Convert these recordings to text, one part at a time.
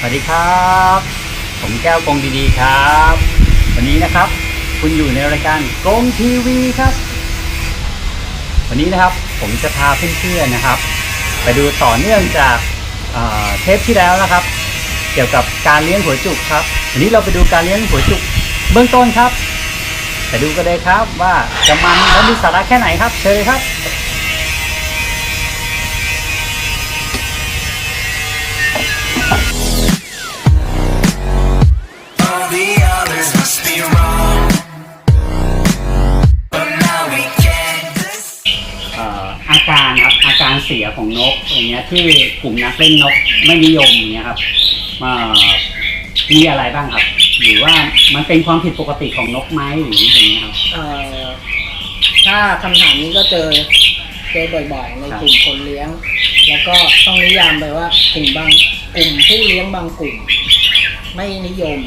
วัสดีครับผมแก้วกงดีๆครับวันนี้นะครับคุณอยู่ในรายการกงทีวีครับวันนี้นะครับผมจะพาเพื่อนๆนะครับไปดูต่อเนื่องจากเทปที่แล้วนะครับเกี่ยวกับการเลี้ยงหัวจุกครับวันนี้เราไปดูการเลี้ยงหัวจุกเบื้องต้นครับไปดูกันเลยครับว่าจะมันและมีสาระแค่ไหนครับเชิญเลยครับอาการครับอาการเสียของนกอย่างเงี้ยที่กลุ่มนักเล่นนกไม่นิยมอย่างเงี้ยครับมีอะไรบ้างครับหรือว่ามันเป็นความผิดปกติของนกไหมหรืออย่างเงี้ยครับถ้าคำถามนี้ก็เจอบ่อยๆในกลุ่มคนเลี้ยงแล้วก็ต้องนิยามไปว่ากลุ่มผู้เลี้ยงบางกลุ่มไม่นิยม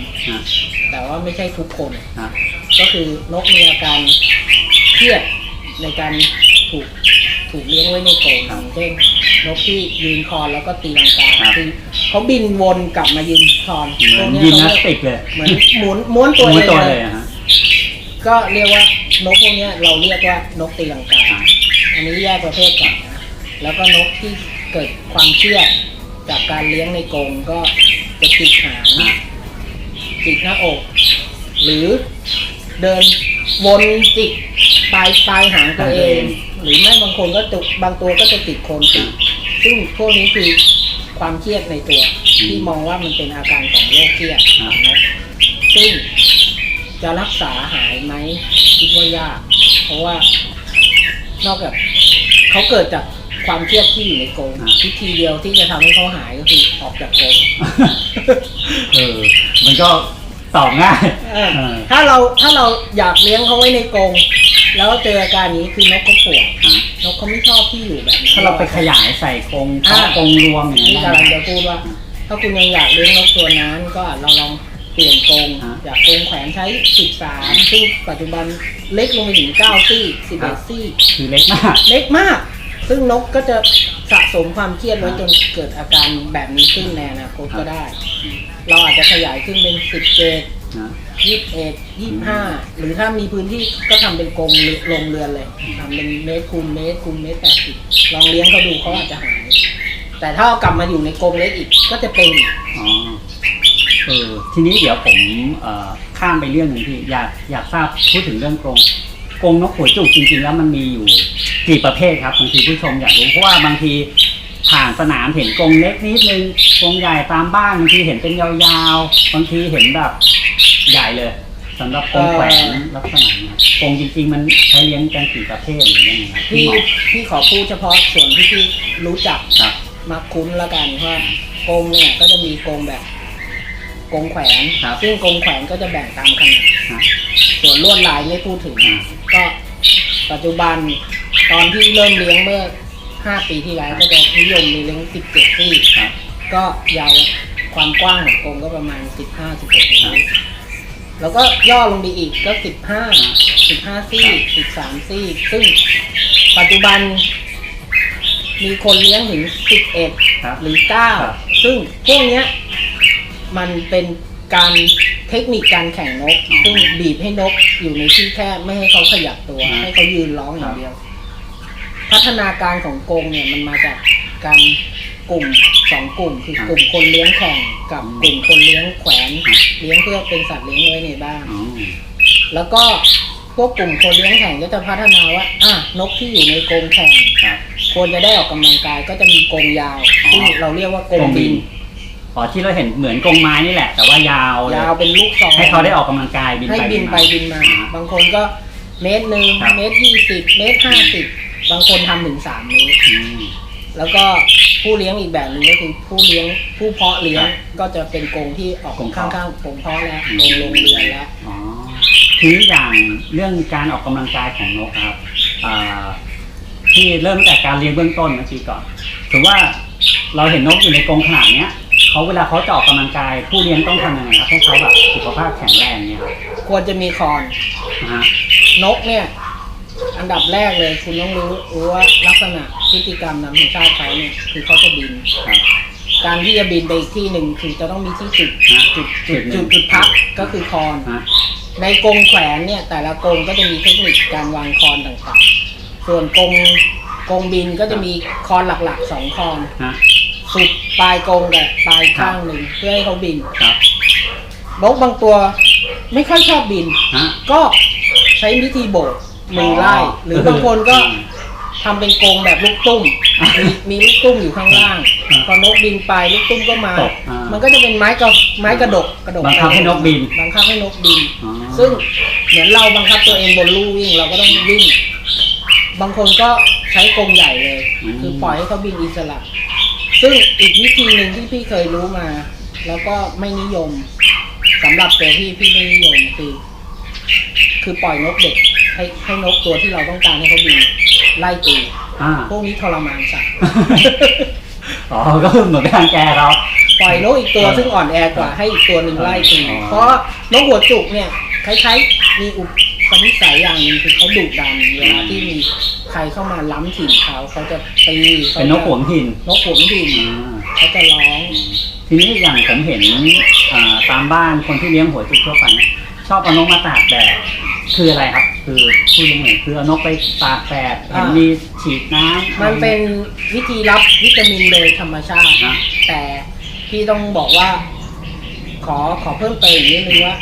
แต่ว่าไม่ใช่ทุกคนก็คือนกมีอาการเครียดในการถูกเลี้ยงไว้ในกรงอย่างเช่นนกที่ยืนคอนแล้วก็ตีลังกาคือเขาบินวนกลับมายืนคอนเหมือนยิมนาสติกเลยเหมือนหมุนม้วนตัวเองเลยก็เรียกว่านกพวกนี้เราเรียกว่านกตีลังกาอันนี้แยกประเภทก่อนนะแล้วก็นกที่เกิดความเครียดจากการเลี้ยงในกรงก็จะจิกหางจิกหน้าอกหรือเดินวนจิกปลายหางตัวเองหรือไม่บางคนก็บางตัวก็จะติดโคนติดซึ่งพวกนี้คือความเครียดในตัวที่มองว่ามันเป็นอาการของโรคเครียดนะซึ่งจะรักษาหายไหมคิดว่ายากเพราะว่านอกจากเขาเกิดจากความเครียดที่อยู่ในกรงวิธีเดียวที่จะทำให้เขาหายก็คือออกจากกรงมันก็ตอบง่ายถ้าเราอยากเลี้ยงเขาไว้ในกรงแล้วเจออาการนี้คือนกเขาปวดนกเขาไม่ชอบที่อยู่แบบนี้ถ้าเราไปขยายใส่กรงรวมอย่างนี้กำลังจะพูดว่าถ้าคุณยังอยากเลี้ยงนกตัวนั้นก็เราลองเปลี่ยนกรงจากกรงแขวนใช้13ซึ่งปัจจุบันเล็กลงไปถึง9ซี่11ซี่คือเล็กมากซึ่งนกก็จะสะสมความเครียดไว้จนเกิดอาการแบบนี้ขึ้นในอนาคตก็ได้เราอาจจะขยายขึ้นเป็น17 21 25หรือถ้ามีพื้นที่ก็ทำเป็นกรงลงเรือนเลยทำเป็นเมตรคูณเมตร80ลองเลี้ยงเขาดูเขาอาจจะหายแต่ถ้าเอากลับมาอยู่ในกรงเล็กอีกก็จะเป็นทีนี้เดี๋ยวผมข้ามไปเรื่องหนึ่งที่อยากทราบพูดถึงเรื่องกรงนกหัวจุกจริงๆแล้วมันมีอยู่กี่ประเภทครับบางทีผู้ชมอยากรู้เพราะว่าบางทีผ่านสนามเห็นกรงเล็กนิดนึงกรงใหญ่ตามบ้านบางทีเห็นเป็นยาวๆบางทีเห็นแบบใหญ่เลยสำหรับกรงแขวนลักษณะนี้กรงจริงๆมันใช้เลี้ยงกันกี่ประเภทหรือยังไงครับพี่ขอพูดเฉพาะส่วนที่พี่รู้จักมาคุ้นละกันว่ากรงเนี่ยก็จะมีกรงแบบกรงแขวนซึ่งกรงแขวนก็จะแบ่งตามขนาดส่วนลวดลายไม่พูดถึงก็ปัจจุบันตอนที่เริ่มเลี้ยงเมื่อ5 ปีที่แล้วก็จะนิยมเลี้ยง17ซี่ก็ยาวความกว้างของกรงก็ประมาณ15-16 นิ้วแล้วก็ย่อลงไปอีกก็15ซี่13ซี่ซึ่งปัจจุบันมีคนเลี้ยงถึง11หรือ9ซึ่งพวกนี้มันเป็นการเทคนิคการแข่งนกซึ่งบีบให้นกอยู่ในที่แคบไม่ให้เขาขยับตัวให้เขายืนร้องอย่างเดียวพัฒนาการของกรงเนี่ยมันมาจากการกลุ่ม2 กลุ่มคือกลุ่มคนเลี้ยงแข่งกับกลุ่มคนเลี้ยงแขวนเลี้ยงเพื่อเป็นสัตว์เลี้ยงไว้ในบ้านแล้วก็พวกกลุ่มคนเลี้ยงแข่งก็จะพัฒนาว่านกที่อยู่ในกรงแข่งควรจะได้ออกกำลังกายก็จะมีกรงยาวที่เราเรียกว่ากรงบินที่เราเห็นเหมือนกรงไม้นี่แหละแต่ว่ายาวเป็นลูกศรให้เขาได้ออกกำลังกายบินไปบินมาบางคนก็1 เมตร1 เมตร 20 เมตร 50บางคนทำถึง3 เมตรแล้วก็ผู้เลี้ยงอีกแบบนึงก็คือผู้เพาะเลี้ยงก็จะเป็นกรงที่ออกข้างๆกรงเพาะแล้วกรงลงเรือนแล้วทีนี้อย่างเรื่องการออกกำลังกายของนกครับที่เริ่มจากการเลี้ยงเบื้องต้นเมื่อกี้ก่อนถือว่าเราเห็นนกอยู่ในกรงขนาดเนี้ยเวลาเขาจะออกกำลังกายผู้เลี้ยงต้องทำยังไงครับให้เขาแบบสุขภาพแข็งแรงเนี่ยครับควรจะมีคอนนกเนี่ยอันดับแรกเลยคุณต้องรู้ว่าลักษณะพฤติกรรมธรรมชาติเขาเนี่ยคือเขาจะบิน การที่จะบินไปอีกที่หนึ่งคือจะต้องมีที่จุด ฮะ จุดพักก็คือคอน ฮะ ในกรงแขวนเนี่ยแต่ละกรงก็จะมีเทคนิคการวางคอนต่างๆส่วนกรงบินก็จะมีคอนหลักๆ2คอน ฮะ สุดปลายกรงกับปลายข้างหนึ่งเพื่อให้เขาบิน ครับ นกบางตัวไม่ค่อยชอบบิน ฮะ ก็ใช้วิธีโบกมือไล่หรือบางคนก็ทำเป็นกรงแบบลูกตุ้มมีลูกตุ้มอยู่ข้างล่างพอนกบินไปลูกตุ้มก็มา ตกอ่ามั มันก็จะเป็นไม้กระดก บังคับให้นกบิน บังคับให้นกบิน อ๋อ ซึ่งเหมือนเราบังคับตัวเองบนลู่วิ่งเราก็ต้องวิ่ง บางคนก็ใช้กรงใหญ่เลย คือปล่อยให้เขาบินอิสระ ซึ่งอีกวิธีหนึ่งที่พี่เคยรู้มา แล้วก็ไม่นิยมสำหรับตัวพี่ไม่นิยมคือปล่อยนกเด็กให้นกตัวที่เราต้องการให้เขาบินไล่ตี อ่า พวกนี้ทรมานสัตว์ อ๋อก็คือเหมือนการแกเขา ปล่อยนกอีกตัวซึ่งอ่อนแอกว่าให้อีกตัวหนึ่งไล่ตี อ๋อ เพราะนกหัวจุกเนี่ยคล้ายๆมีอุปนิสัยอย่างหนึ่งคือเขาดุดันเวลาที่มีใครเข้ามาล้ำถิ่นเขาจะตี เป็นนกหวงถิ่น นกหวงถิ่น อ่า เขาจะร้อง ทีนี้อย่างผมเห็นตามบ้านคนที่เลี้ยงหัวจุกทั่วไปนะชอบเอานกมาตากแดดคืออะไรครับ คือผู้เลี้ยงเนี่ยคือเอานกไปตากแดดเห็นมีฉีดน้ำ มันเป็นวิธีรับวิตามินโดยธรรมชาติ นะ แต่พี่ต้องบอกว่า ขอเพิ่มเติมอีกนิดนึงว่า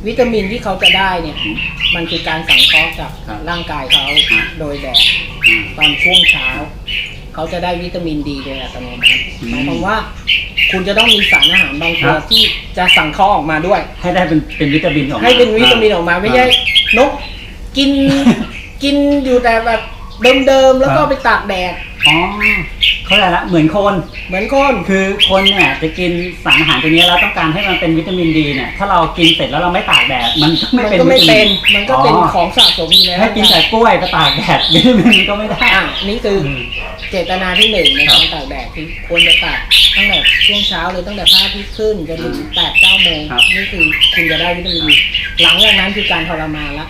วิตามินที่เขาจะได้เนี่ย มันคือการสังเคราะห์จากร่างกายเขาโดยแดด อืม ตอนช่วงเช้า เขาจะได้วิตามินดีโดยอัตโนมัติหมายความว่า คุณจะต้องมีสารอาหารบางตัวที่จะสังเคราะห์ออกมาด้วย ให้ได้เป็นวิตามินออกมา ให้เป็นวิตามินออกมาไม่ใช่นกกิน กินอยู่แต่แบบเดิมๆแล้วก็ไปตากแดด อ๋อเข้าใจละเหมือนคน เหมือนคน คือคนเนี่ยจะกินสารอาหารตัวนี้แล้วต้องการให้มันเป็นวิตามินดีเนี่ยถ้าเรากินเสร็จแล้วเราไม่ตากแดดมันก็ไม่ มัน เป็น ก็ไม่ วิตา เป็น มิ มันก็เป็นของสะสมอยู่แล้ว ให้กินแต่กล้วยไปตากแดดวิตามินก็ไม่ได้ นี่คือเจตนาที่หนึ่งในการตากแดดคือควรจะตากตั้งแต่ช่วงเช้าเลยตั้งแต่พระอาทิตย์ขึ้นจนถึง8-9 โมง ครับ นี่คือคุณจะได้วิตามินดีหลังจากนั้นคือการทรมานละ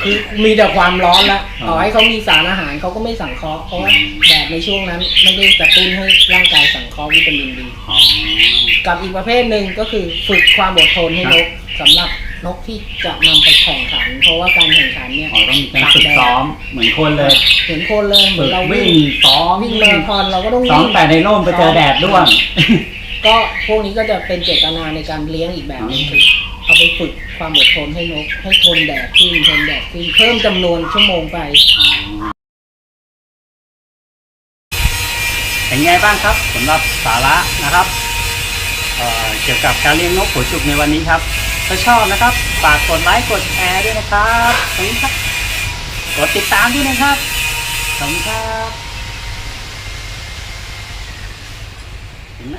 คือมีแต่ความร้อนละต่อให้เขามีสารอาหารเขาก็ไม่สังเคราะห์เพราะว่าแดดในช่วงนั้นไม่ได้กระตุ้นให้ร่างกายสังเคราะห์วิตามินดี อ๋อ กับอีกประเภทหนึ่งก็คือฝึกความอดทนให้นกสำหรับนกที่จะนำไปแข่งขัน เพราะว่าการแข่งขันเนี่ย อ๋อต้องมีการฝึกซ้อมเหมือนคนเลย เหมือนคนเลยเหมื ฝึ อน ก เรา วิ่ วิ่ ง ง ซ้อม วิ่งมาราธอนเราก็ต้อง ซ้อม วิ่ง แต่ในร่มไปเจอแดดร่วง ก็พวกนี้ก็จะเป็นเจตนาในการเลี้ยงอีกแบบหนึงคือเอาไปฝึกความอดทนให้นกให้ทนแดดขึ้นทนแดดขึ้นเพิ่มจำนวนชั่วโมงไป เป็นไงบ้างครับสำหรับสาระนะครับเกี่ยวกับการเลี้ยงนกหัวจุกในวันนี้ครับถ้าชอบนะครับฝากกดไลค์กดแชร์ด้วยนะครับขอบคุณครับกดติดตามด้วยนะครับขอบคุณครับเห็นไหม